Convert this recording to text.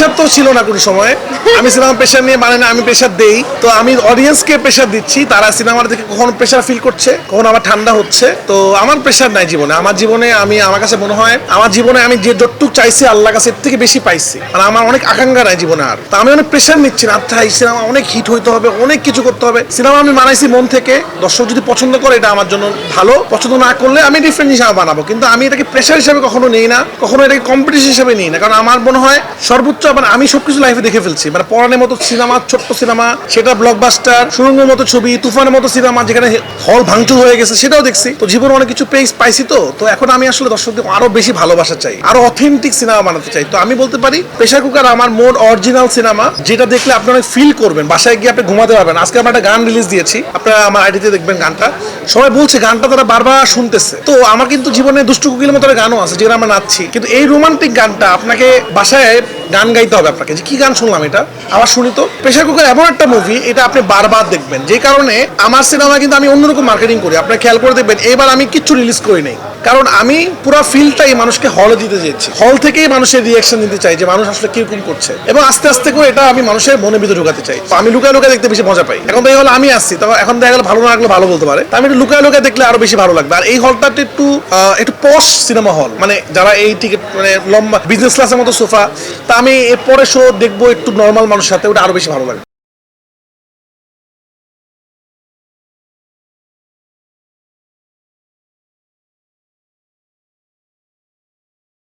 Pressure তো ছিল না কোনো সময়। আমি সিনেমা প্রেশার নিয়ে মানে না, আমি প্রেশার দেই। তো আমি অডিয়েন্সকে প্রেশার দিচ্ছি, তারা সিনেমার দেখে কখনো প্রেশার ফিল করছে, কখনো আবার ঠান্ডা হচ্ছে। তো আমার প্রেশার নাই জীবনে। আমার জীবনে আমার কাছে মনে হয় আমার জীবনে আমি যে যতটুকু চাইছি আল্লাহর কাছে এর থেকে বেশি পাইছি। মানে আমার অনেক আকাঙ্ক্ষা নাই জীবনে আর। তো আমি অনেক প্রেশার নিচ্ছি না, আচ্ছা এই সিনেমা অনেক হিট হইতে হবে, অনেক কিছু করতে হবে। সিনেমা আমি বানাইছি মন থেকে, দর্শক যদি পছন্দ করে এটা আমার জন্য ভালো, পছন্দ না করলে আমি ডিফারেন্ট হিসাবে বানাবো। কিন্তু আমি এটাকে প্রেশার হিসাবে কখনো নেই না, কখনো এটাকে কম্পিটিশন হিসাবে নিই না। কারণ আমার মনে হয় সর্বোচ্চ মানে আমি সবকিছু লাইফে দেখে ফেলছি। মানে পরানের মতো সিনেমা, ছোট্ট সিনেমা, সেটা ব্লকবাস্টার, সুরঙ্গের মতো ছবি, তুফানের মতো সিনেমা যেখানে হল ভাঙচুর হয়ে গেছে, সেটাও দেখছি। তো জীবনে অনেক কিছু পাইছি। তো এখন আমি আসলে দর্শকদের আরো বেশি ভালোবাসা চাই, আরো অথেন্টিক সিনেমা বানাতে চাই। তো আমি বলতে পারি প্রেশার কুকার আমার মোর অরিজিনাল সিনেমা, যেটা দেখলে আপনি অনেক ফিল করবেন, বাসায় গিয়ে আপনি ঘুমাতে পারবেন। আজকে আমরা একটা গান রিলিজ দিয়েছি, আপনারা আমার আইডিতে দেখবেন গানটা। সবাই বলছে গানটা তারা বারবার শুনতেছে। তো আমার কিন্তু জীবনে দুষ্টু কুকিলের মতো গানও আছে যেখানে আমরা নাচছি, কিন্তু এই রোমান্টিক গানটা আপনাকে বাসায় গান গাইতে হবে আপনাকে, যে কি গান শুনলাম এটা আবার শুনি। তো প্রেশার কুকার এমন একটা মুভি, এটা আপনি বারবার দেখবেন। যে কারণে আমার সিনেমা কিন্তু আমি অন্যরকম মার্কেটিং করি, আপনারা খেয়াল করে দেখবেন। এবার আমি কিচ্ছু রিলিজ করি নাই, কারণ আমি পুরো ফিলটাই মানুষকে হলে দিতে চেয়েছি। হল থেকেই মানুষের রিয়াকশন দিতে চাই যে মানুষ আসলে কিরকম করছে, এবং আস্তে আস্তে করে এটা আমি মানুষের মনের ভিতরে ঢুকাতে চাই। তো আমি লুকায় লুকায় দেখতে বেশি মজা পাই। এখন দেখা গেলো আমি আসছি, তখন এখন দেখা গেলো ভালো না লাগলে ভালো বলতে পারে, আমি একটু লুকায় লুকায় দেখলে আরো বেশি ভালো লাগবে। আর এই হলটা একটু পশ সিনেমা হল, মানে যারা এই টিকিট মানে লম্বা বিজনেস ক্লাসের মতো সোফা। তা আমি এরপরে শো দেখবো একটু নর্মাল মানুষের সাথে, ওটা আরো বেশি ভালো লাগবে।